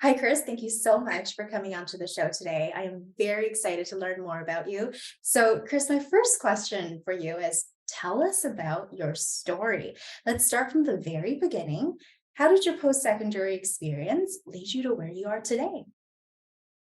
Hi, Chris. Thank you so much for coming onto the show today. I am very excited to learn more about you. So, Chris, my first question for you is tell us about your story. Let's start from the very beginning. How did your post secondary experience lead you to where you are today?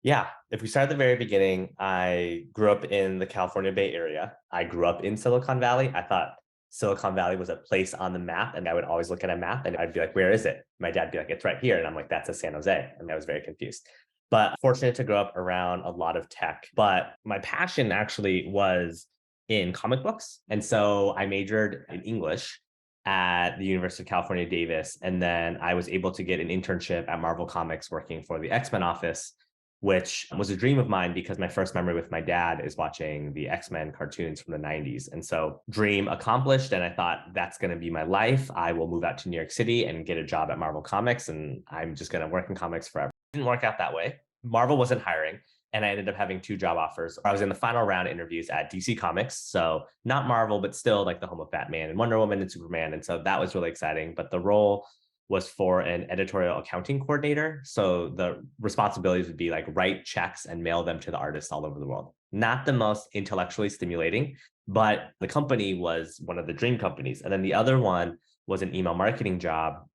Yeah, if we start at the very beginning, I grew up in the California Bay Area. I grew up in Silicon Valley. I thought Silicon Valley was a place on the map, and I would always look at a map and I'd be like, "Where is it?" My dad'd be like, "It's right here." And I'm like, "That's a San Jose." And I was very confused. But fortunate to grow up around a lot of tech. But my passion actually was in comic books. And so I majored in English at the University of California, Davis. And then I was able to get an internship at Marvel Comics working for the X-Men office, which was a dream of mine because my first memory with my dad is watching the X-Men cartoons from the 90s. And so, dream accomplished. And I thought that's going to be my life. I will move out to New York City and get a job at Marvel Comics, and I'm just going to work in comics forever. It didn't work out that way. Marvel wasn't hiring. And I ended up having two job offers. I was in the final round interviews at DC Comics. So, not Marvel, but still like the home of Batman and Wonder Woman and Superman. And so that was really exciting. But the role was for an editorial accounting coordinator. So the responsibilities would be like write checks and mail them to the artists all over the world. Not the most intellectually stimulating, but the company was one of the dream companies. And then the other one was an email marketing job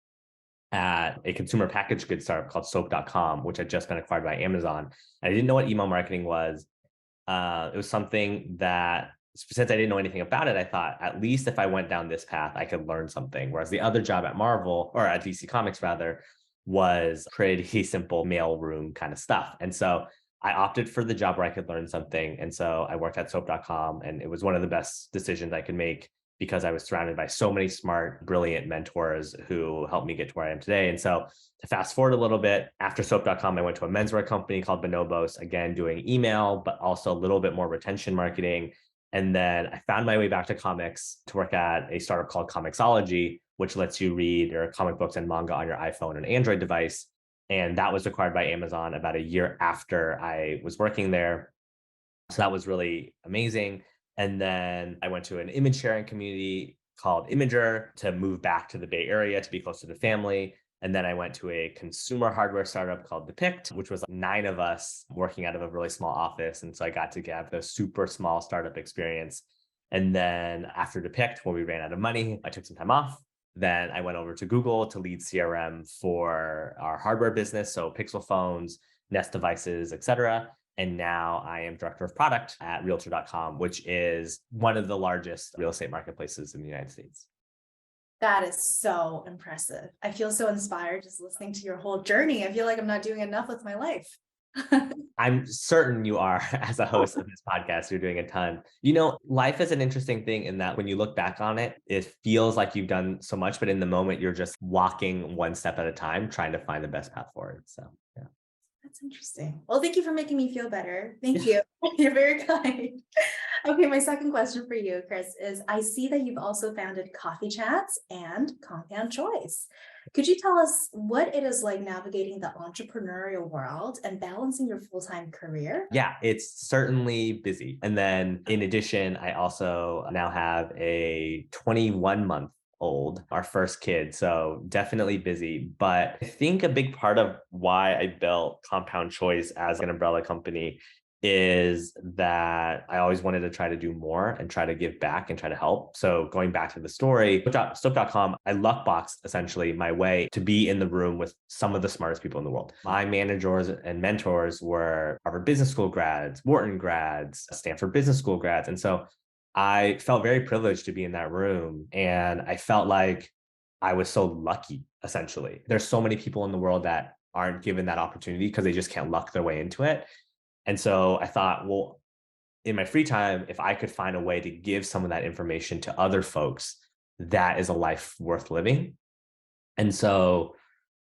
at a consumer packaged goods startup called soap.com, which had just been acquired by Amazon. And I didn't know what email marketing was. It was something that, since I didn't know anything about it, I thought at least if I went down this path, I could learn something. Whereas the other job at Marvel, or at DC Comics rather, was pretty simple mailroom kind of stuff. And so I opted for the job where I could learn something. And so I worked at soap.com, and it was one of the best decisions I could make because I was surrounded by so many smart, brilliant mentors who helped me get to where I am today. And so to fast forward a little bit, after soap.com, I went to a menswear company called Bonobos, again, doing email, but also a little bit more retention marketing. And then I found my way back to comics to work at a startup called Comixology, which lets you read your comic books and manga on your iPhone and Android device. And that was acquired by Amazon about a year after I was working there. So that was really amazing. And then I went to an image sharing community called Imager to move back to the Bay Area to be close to the family. And then I went to a consumer hardware startup called Depict, which was like nine of us working out of a really small office. And so I got to have the super small startup experience. And then after Depict, when we ran out of money, I took some time off. Then I went over to Google to lead CRM for our hardware business. So Pixel phones, Nest devices, et cetera. And now I am director of product at realtor.com, which is one of the largest real estate marketplaces in the United States. That is so impressive. I feel so inspired just listening to your whole journey. I feel like I'm not doing enough with my life. I'm certain you are, as a host of this podcast, you're doing a ton. You know, life is an interesting thing in that when you look back on it, it feels like you've done so much, but in the moment, you're just walking one step at a time, trying to find the best path forward. So, yeah. That's interesting. Well, thank you for making me feel better. Thank Yeah. you. You're very kind. Okay, my second question for you, Chris, is I see that you've also founded Coffee Chats and Compound Choice. Could you tell us what it is like navigating the entrepreneurial world and balancing your full-time career? Yeah, it's certainly busy. And then in addition, I also now have a 21-month old, our first kid. So definitely busy. But I think a big part of why I built Compound Choice as an umbrella company is that I always wanted to try to do more and try to give back and try to help. So going back to the story, Soap.com, I luckboxed essentially my way to be in the room with some of the smartest people in the world. My managers and mentors were Harvard Business School grads, Wharton grads, Stanford Business School grads. And so I felt very privileged to be in that room. And I felt like I was so lucky, essentially. There's so many people in the world that aren't given that opportunity because they just can't luck their way into it. And so I thought, well, in my free time, if I could find a way to give some of that information to other folks, that is a life worth living. And so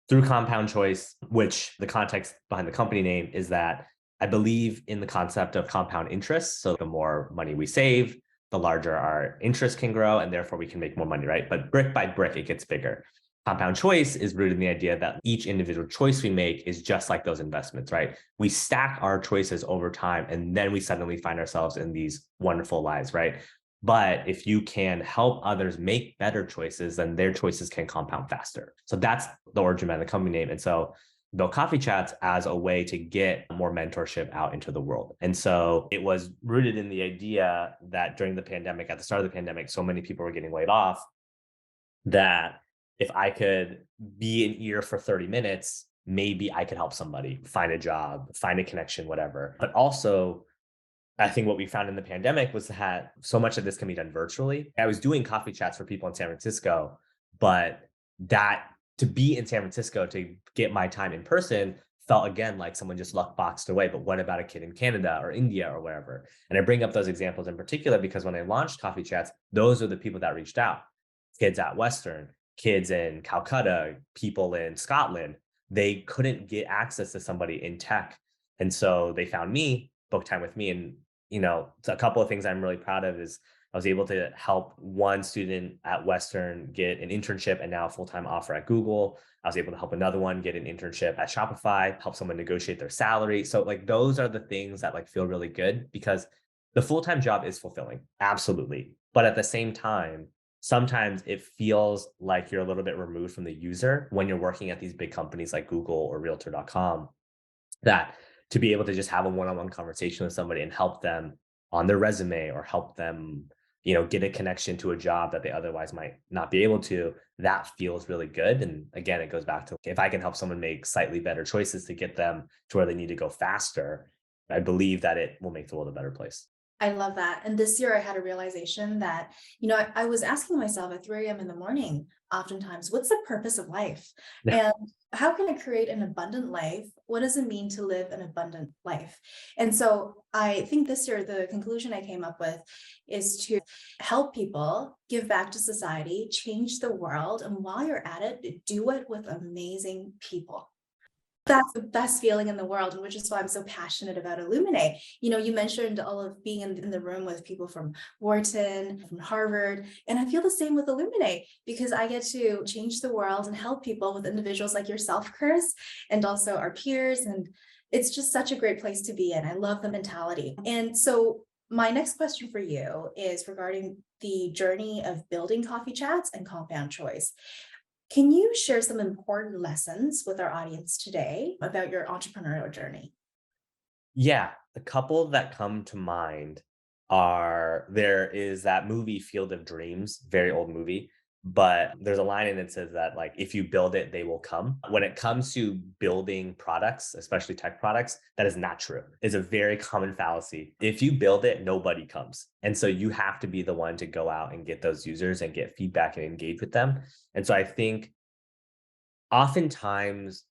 through Compound Choice, which the context behind the company name is that I believe in the concept of compound interest. So the more money we save, the larger our interest can grow, and therefore we can make more money, right? But brick by brick, it gets bigger. Compound choice is rooted in the idea that each individual choice we make is just like those investments, right? We stack our choices over time, and then we suddenly find ourselves in these wonderful lives, right? But if you can help others make better choices, then their choices can compound faster. So that's the origin of the company name. And so built coffee chats as a way to get more mentorship out into the world. And so it was rooted in the idea that during the pandemic, at the start of the pandemic, so many people were getting laid off that if I could be an ear for 30 minutes, maybe I could help somebody find a job, find a connection, whatever. But also, I think what we found in the pandemic was that so much of this can be done virtually. I was doing coffee chats for people in San Francisco, but that to be in San Francisco to get my time in person felt again like someone just luck boxed away. But what about a kid in Canada or India or wherever? And I bring up those examples in particular because when I launched coffee chats, those are the people that reached out. Kids at Western, kids in Calcutta, people in Scotland, they couldn't get access to somebody in tech. And so they found me, booked time with me. And so a couple of things I'm really proud of is I was able to help one student at Western get an internship and now a full-time offer at Google. I was able to help another one get an internship at Shopify, help someone negotiate their salary. So like those are the things that like feel really good because the full-time job is fulfilling. Absolutely. But at the same time, sometimes it feels like you're a little bit removed from the user when you're working at these big companies like Google or realtor.com that to be able to just have a one-on-one conversation with somebody and help them on their resume or help them get a connection to a job that they otherwise might not be able to, that feels really good. And again, it goes back to if I can help someone make slightly better choices to get them to where they need to go faster, I believe that it will make the world a better place. I love that. And this year I had a realization that, I was asking myself at 3 a.m. in the morning, oftentimes, what's the purpose of life? And how can I create an abundant life? What does it mean to live an abundant life? And so I think this year, the conclusion I came up with is to help people, give back to society, change the world. And while you're at it, do it with amazing people. That's the best feeling in the world, and which is why I'm so passionate about Illuminate. You mentioned all of being in the room with people from Wharton, from Harvard, and I feel the same with Illuminate because I get to change the world and help people with individuals like yourself, Chris, and also our peers. And it's just such a great place to be in. I love the mentality. And so my next question for you is regarding the journey of building coffee chats and compound choice. Can you share some important lessons with our audience today about your entrepreneurial journey? Yeah, a couple that come to mind are there is that movie Field of Dreams, very old movie, but there's a line in it that says that like if you build it, they will come. When it comes to building products, especially tech products, that is not true. It's a very common fallacy. If you build it, nobody comes. And so you have to be the one to go out and get those users and get feedback and engage with them. And so I think oftentimes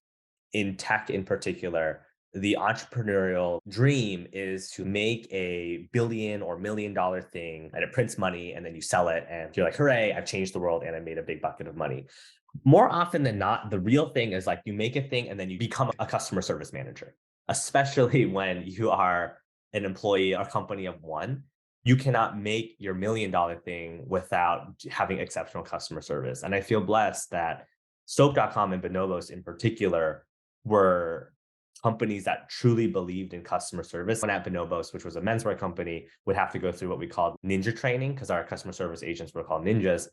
in tech in particular, the entrepreneurial dream is to make a billion or $1 million thing and it prints money and then you sell it and you're like, hooray, I've changed the world and I made a big bucket of money. More often than not, the real thing is like you make a thing and then you become a customer service manager, especially when you are an employee or company of one. You cannot make your $1 million thing without having exceptional customer service. And I feel blessed that soap.com and Bonobos in particular were companies that truly believed in customer service. When at Bonobos, which was a menswear company, would have to go through what we called ninja training because our customer service agents were called ninjas.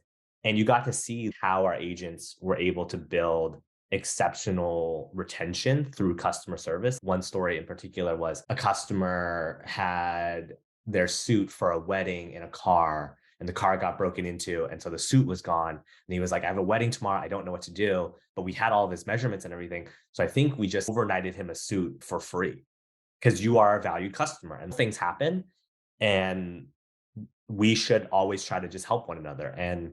And you got to see how our agents were able to build exceptional retention through customer service. One story in particular was a customer had their suit for a wedding in a car and the car got broken into. And so the suit was gone. And he was like, I have a wedding tomorrow. I don't know what to do. But we had all of his measurements and everything. So I think we just overnighted him a suit for free because you are a valued customer and things happen. And we should always try to just help one another. And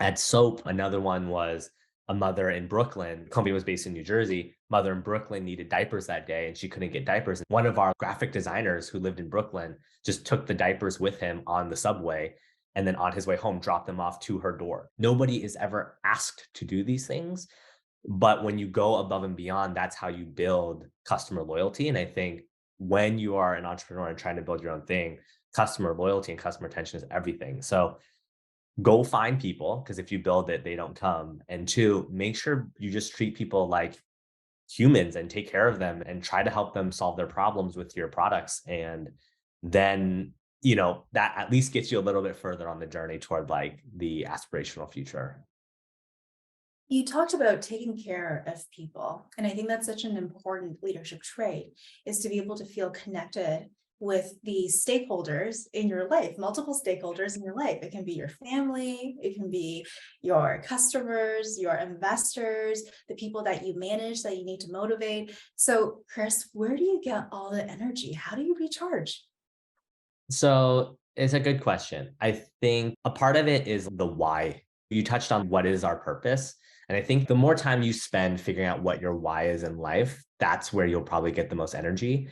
at Soap, another one was a mother in Brooklyn. The company was based in New Jersey. Mother in Brooklyn needed diapers that day and she couldn't get diapers. One of our graphic designers who lived in Brooklyn just took the diapers with him on the subway and then on his way home dropped them off to her door. Nobody is ever asked to do these things, but when you go above and beyond, that's how you build customer loyalty. And I think when you are an entrepreneur and trying to build your own thing, customer loyalty and customer retention is everything. So go find people because if you build it, they don't come. And two, make sure you just treat people like humans and take care of them and try to help them solve their problems with your products. And then, that at least gets you a little bit further on the journey toward like the aspirational future. You talked about taking care of people, and I think that's such an important leadership trait is to be able to feel connected with the stakeholders in your life, multiple stakeholders in your life. It can be your family, it can be your customers, your investors, the people that you manage that you need to motivate. So, Chris, where do you get all the energy? How do you recharge? So it's a good question. I think a part of it is the why. You touched on what is our purpose. And I think the more time you spend figuring out what your why is in life, that's where you'll probably get the most energy.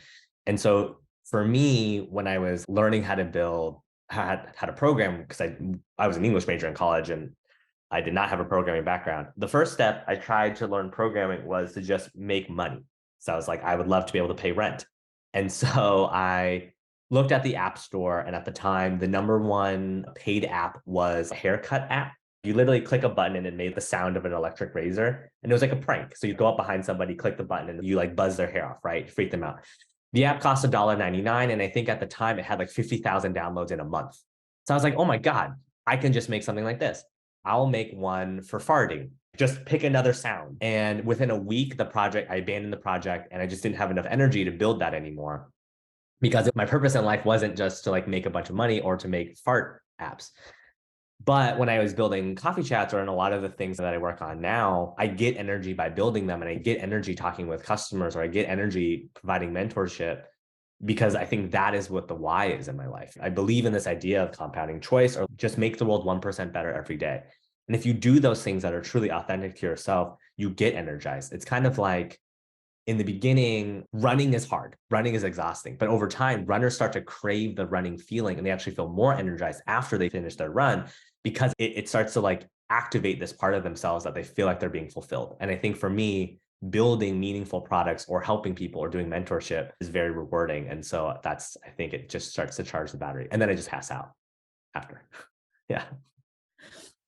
And so for me, when I was learning how to build, how to program, because I was an English major in college and I did not have a programming background. The first step I tried to learn programming was to just make money. So I was like, I would love to be able to pay rent. And so I looked at the app store, and at the time, the number one paid app was a haircut app. You literally click a button and it made the sound of an electric razor. And it was like a prank. So you go up behind somebody, click the button, and you like buzz their hair off, right? Freak them out. The app cost $1.99. And I think at the time it had like 50,000 downloads in a month. So I was like, oh my God, I can just make something like this. I'll make one for farting. Just pick another sound. And within a week, I abandoned the project and I just didn't have enough energy to build that anymore because my purpose in life wasn't just to like make a bunch of money or to make fart apps. But when I was building coffee chats or in a lot of the things that I work on now, I get energy by building them and I get energy talking with customers or I get energy providing mentorship because I think that is what the why is in my life. I believe in this idea of compounding choice or just make the world 1% better every day. And if you do those things that are truly authentic to yourself, you get energized. It's kind of like in the beginning, running is hard, running is exhausting. But over time, runners start to crave the running feeling and they actually feel more energized after they finish their run because it starts to like activate this part of themselves that they feel like they're being fulfilled. And I think for me, building meaningful products or helping people or doing mentorship is very rewarding. And so I think it just starts to charge the battery. And then I just pass out after. Yeah.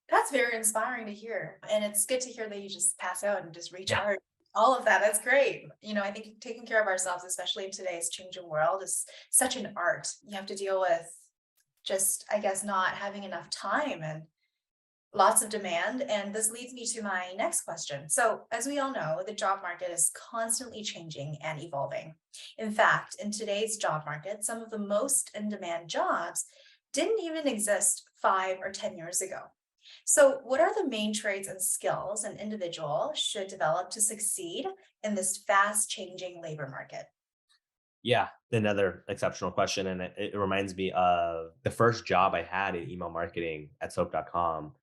That's very inspiring to hear. And it's good to hear that you just pass out and just Yeah. recharge. All of that. That's great. I think taking care of ourselves, especially in today's changing world, is such an art. You have to deal with just, I guess, not having enough time and lots of demand. And this leads me to my next question. So, as we all know, the job market is constantly changing and evolving. In fact, in today's job market, some of the most in demand jobs didn't even exist 5 or 10 years ago. So, what are the main traits and skills an individual should develop to succeed in this fast changing labor market? Yeah, another exceptional question. And it reminds me of the first job I had in email marketing at soap.com.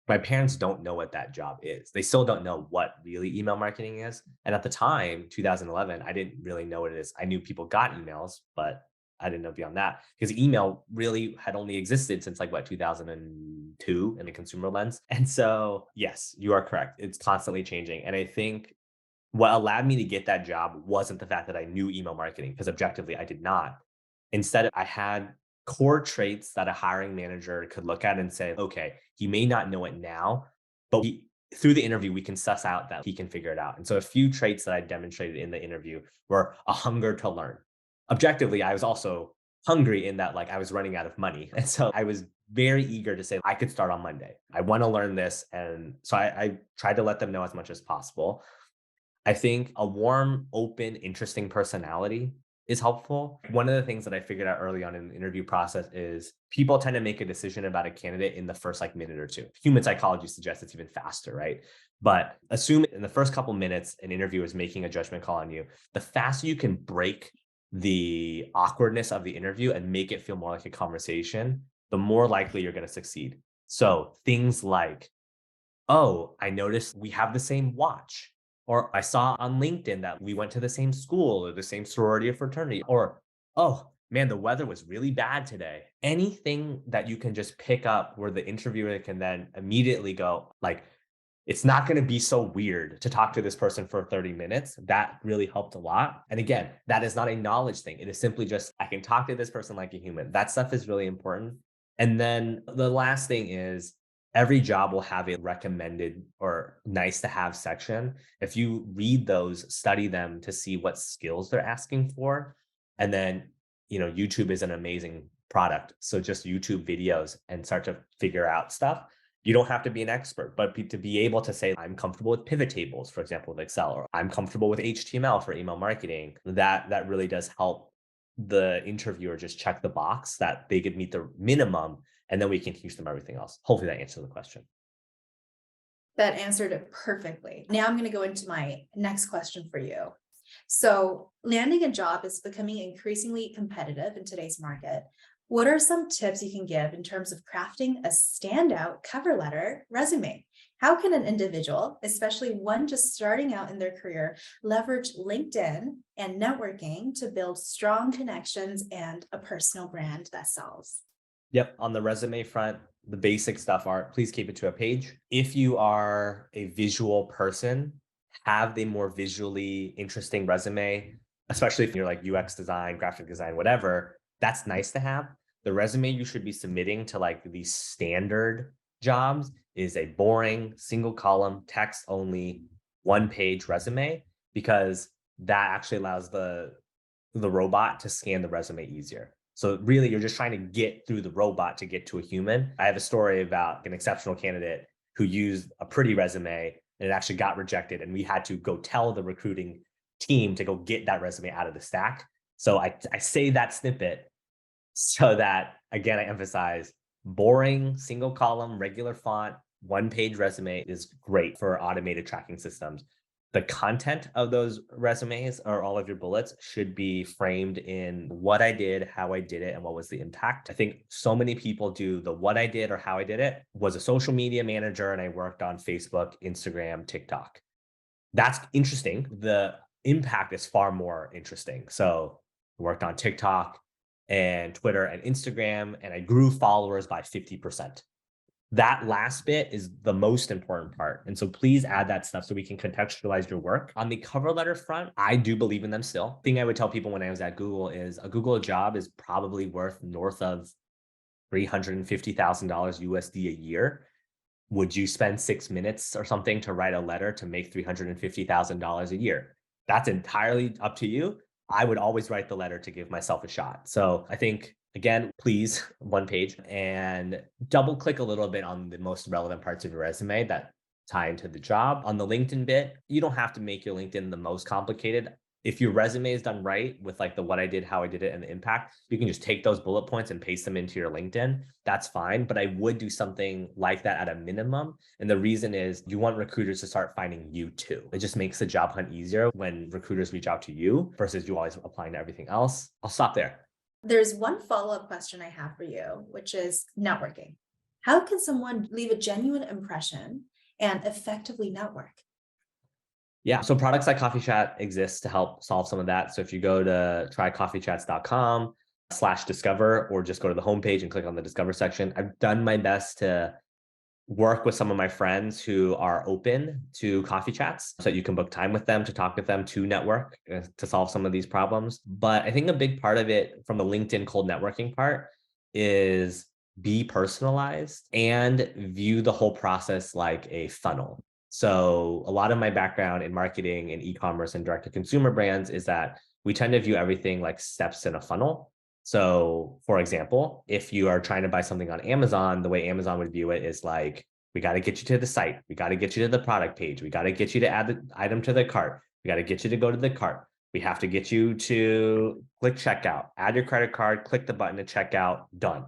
My parents don't know what that job is. They still don't know what really email marketing is. And at the time, 2011, I didn't really know what it is. I knew people got emails, but I didn't know beyond that because email really had only existed since like what 2002 in the consumer lens. And so, yes, you are correct. It's constantly changing. And I think what allowed me to get that job wasn't the fact that I knew email marketing, because objectively I did not. Instead, I had core traits that a hiring manager could look at and say, okay, he may not know it now, but through the interview, we can suss out that he can figure it out. And so a few traits that I demonstrated in the interview were a hunger to learn. Objectively, I was also hungry in that like I was running out of money. And so I was very eager to say I could start on Monday. I want to learn this. And so I tried to let them know as much as possible. I think a warm, open, interesting personality is helpful. One of the things that I figured out early on in the interview process is people tend to make a decision about a candidate in the first like minute or two. Human psychology suggests it's even faster, right? But assume in the first couple minutes, an interviewer is making a judgment call on you. The faster you can break the awkwardness of the interview and make it feel more like a conversation, the more likely you're going to succeed. So things like, oh, I noticed we have the same watch. Or I saw on LinkedIn that we went to the same school or the same sorority or fraternity. Or, oh, man, the weather was really bad today. Anything that you can just pick up where the interviewer can then immediately go, like, it's not going to be so weird to talk to this person for 30 minutes. That really helped a lot. And again, that is not a knowledge thing. It is simply just, I can talk to this person like a human. That stuff is really important. And then the last thing is every job will have a recommended or nice to have section. If you read those, study them to see what skills they're asking for. And then, YouTube is an amazing product. So just YouTube videos and start to figure out stuff. You don't have to be an expert, but to be able to say, I'm comfortable with pivot tables, for example, with Excel, or I'm comfortable with HTML for email marketing, that really does help the interviewer just check the box that they could meet the minimum, and then we can teach them everything else. Hopefully that answers the question. That answered it perfectly. Now I'm going to go into my next question for you. So, landing a job is becoming increasingly competitive in today's market. What are some tips you can give in terms of crafting a standout cover letter resume? How can an individual, especially one just starting out in their career, leverage LinkedIn and networking to build strong connections and a personal brand that sells? Yep. On the resume front, the basic stuff are please keep it to a page. If you are a visual person, have the more visually interesting resume, especially if you're like UX design, graphic design, whatever. That's nice to have. The resume you should be submitting to like these standard jobs is a boring single column, text only, one page resume, because that actually allows the robot to scan the resume easier. So really, you're just trying to get through the robot to get to a human. I have a story about an exceptional candidate who used a pretty resume and it actually got rejected. And we had to go tell the recruiting team to go get that resume out of the stack. So I say that snippet so that, again, I emphasize boring, single column, regular font, one page resume is great for automated tracking systems. The content of those resumes or all of your bullets should be framed in what I did, how I did it, and what was the impact. I think so many people do the what I did or how I did it. Was a social media manager and I worked on Facebook, Instagram, TikTok. That's interesting. The impact is far more interesting. So I worked on TikTok and Twitter and Instagram, and I grew followers by 50%. That last bit is the most important part. And so please add that stuff so we can contextualize your work. On the cover letter front, I do believe in them still. The thing I would tell people when I was at Google is a Google job is probably worth north of $350,000 USD a year. Would you spend 6 minutes or something to write a letter to make $350,000 a year? That's entirely up to you. I would always write the letter to give myself a shot. So I think, again, please, one page and double click a little bit on the most relevant parts of your resume that tie into the job. On the LinkedIn bit, you don't have to make your LinkedIn the most complicated. If your resume is done right with like the what I did, how I did it, and the impact, you can just take those bullet points and paste them into your LinkedIn. That's fine. But I would do something like that at a minimum. And the reason is you want recruiters to start finding you too. It just makes the job hunt easier when recruiters reach out to you versus you always applying to everything else. I'll stop there. There's one follow-up question I have for you, which is networking. How can someone leave a genuine impression and effectively network? Yeah. So products like Coffee Chat exist to help solve some of that. So if you go to trycoffeechats.com/discover or just go to the homepage and click on the discover section, I've done my best to work with some of my friends who are open to coffee chats so that you can book time with them to talk with them to network to solve some of these problems. But I think a big part of it from the LinkedIn cold networking part is be personalized and view the whole process like a funnel. So a lot of my background in marketing and e-commerce and direct to consumer brands is that we tend to view everything like steps in a funnel. So for example, if you are trying to buy something on Amazon, the way Amazon would view it is like, we got to get you to the site. We got to get you to the product page. We got to get you to add the item to the cart. We got to get you to go to the cart. We have to get you to click checkout, add your credit card, click the button to checkout, done,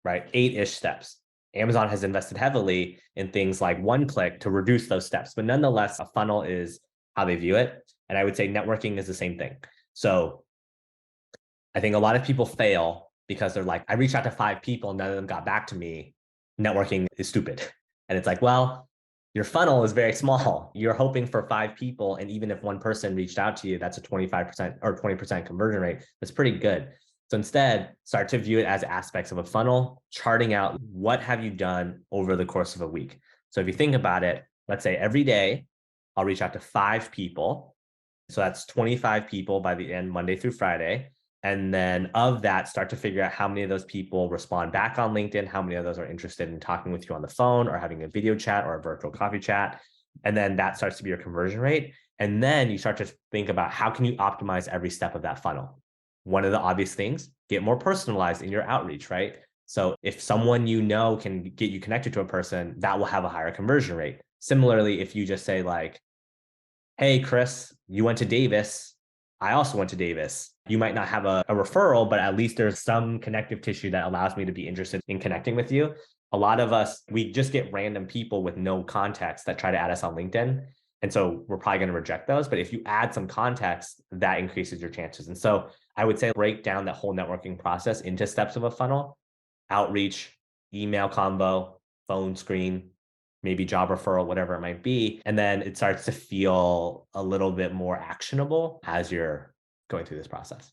right? 8-ish steps. Amazon has invested heavily in things like one click to reduce those steps, but nonetheless, a funnel is how they view it. And I would say networking is the same thing. So I think a lot of people fail because they're like, I reached out to 5 people, none of them got back to me. Networking is stupid. And it's like, well, your funnel is very small. You're hoping for 5 people. And even if one person reached out to you, that's a 25% or 20% conversion rate. That's pretty good. So instead, start to view it as aspects of a funnel, charting out what have you done over the course of a week. So if you think about it, let's say every day, I'll reach out to 5 people. So that's 25 people by the end, Monday through Friday. And then of that, start to figure out how many of those people respond back on LinkedIn, how many of those are interested in talking with you on the phone or having a video chat or a virtual coffee chat. And then that starts to be your conversion rate. And then you start to think about how can you optimize every step of that funnel. One of the obvious things, get more personalized in your outreach, right? So if someone you know can get you connected to a person, that will have a higher conversion rate. Similarly, if you just say like, hey, Chris, you went to Davis. I also went to Davis. You might not have a referral, but at least there's some connective tissue that allows me to be interested in connecting with you. A lot of us, we just get random people with no context that try to add us on LinkedIn. And so we're probably going to reject those. But if you add some context, that increases your chances. And so I would say break down that whole networking process into steps of a funnel: outreach, email combo, phone screen, maybe job referral, whatever it might be. And then it starts to feel a little bit more actionable as you're going through this process.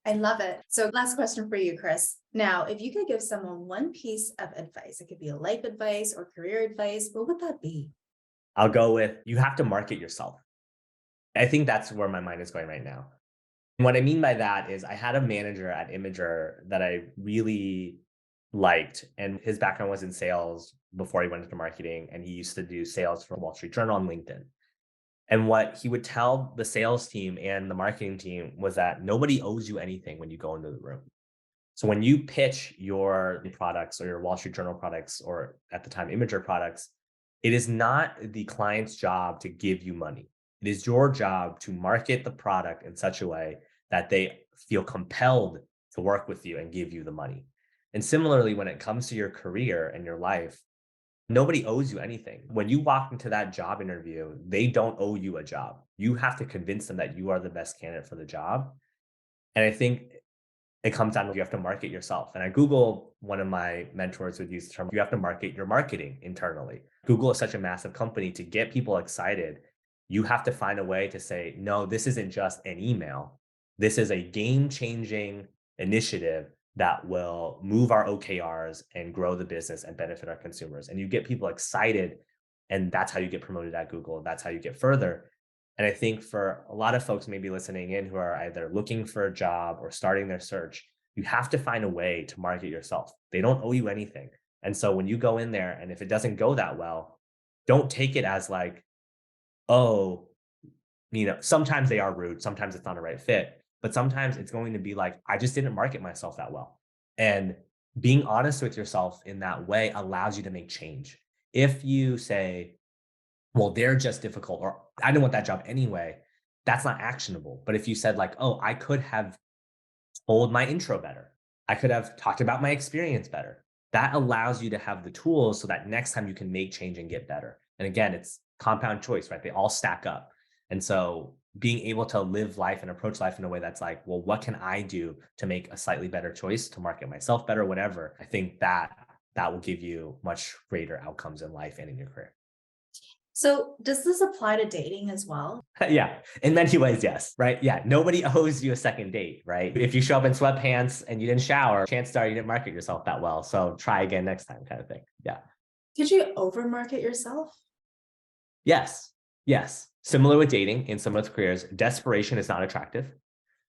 I love it. So last question for you, Chris. Now, if you could give someone one piece of advice, it could be a life advice or career advice, what would that be? I'll go with, you have to market yourself. I think that's where my mind is going right now. And what I mean by that is I had a manager at Imager that I really liked, and his background was in sales before he went into marketing, and he used to do sales for Wall Street Journal and LinkedIn. And what he would tell the sales team and the marketing team was that nobody owes you anything when you go into the room. So when you pitch your products or your Wall Street Journal products, or at the time Imager products, it is not the client's job to give you money. It is your job to market the product in such a way that they feel compelled to work with you and give you the money. And similarly, when it comes to your career and your life, nobody owes you anything. When you walk into that job interview, they don't owe you a job. You have to convince them that you are the best candidate for the job. And I think it comes down to, you have to market yourself. And at Google, one of my mentors would use the term, you have to market your marketing internally. Google is such a massive company. To get people excited, you have to find a way to say, no, this isn't just an email. This is a game-changing initiative that will move our OKRs and grow the business and benefit our consumers. And you get people excited, and that's how you get promoted at Google. That's how you get further. And I think for a lot of folks maybe listening in who are either looking for a job or starting their search, you have to find a way to market yourself. They don't owe you anything. And so when you go in there and if it doesn't go that well, don't take it as like, oh, sometimes they are rude, sometimes it's not a right fit, but sometimes it's going to be like, I just didn't market myself that well. And being honest with yourself in that way allows you to make change. If you say, well, they're just difficult, or I didn't want that job anyway, that's not actionable. But if you said like, oh, I could have told my intro better, I could have talked about my experience better, that allows you to have the tools so that next time you can make change and get better. And again, it's compound choice, right? They all stack up. And so being able to live life and approach life in a way that's like, well, what can I do to make a slightly better choice, to market myself better, whatever, I think that will give you much greater outcomes in life and in your career. So does this apply to dating as well? Yeah, in many ways, yes, right? Yeah, nobody owes you a second date, right? If you show up in sweatpants and you didn't shower, chances are you didn't market yourself that well. So try again next time, kind of thing. Yeah. Could you overmarket yourself? Yes. Yes. Similar with dating, in similar with careers, desperation is not attractive.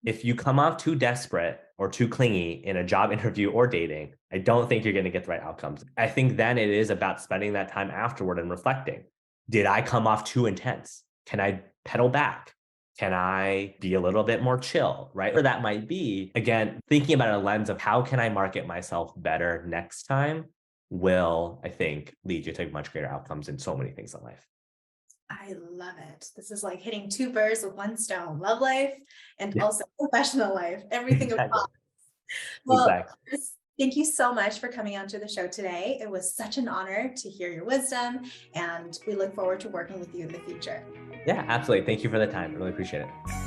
If you come off too desperate or too clingy in a job interview or dating, I don't think you're going to get the right outcomes. I think then it is about spending that time afterward and reflecting. Did I come off too intense? Can I pedal back? Can I be a little bit more chill, right? Or that might be, again, thinking about a lens of how can I market myself better next time will, I think, lead you to much greater outcomes in so many things in life. I love it. This is like hitting two birds with one stone, love life and Yeah, also professional life, everything exactly. involved. Well, Exactly. Chris, thank you so much for coming onto the show today. It was such an honor to hear your wisdom, and we look forward to working with you in the future. Yeah, absolutely. Thank you for the time. I really appreciate it.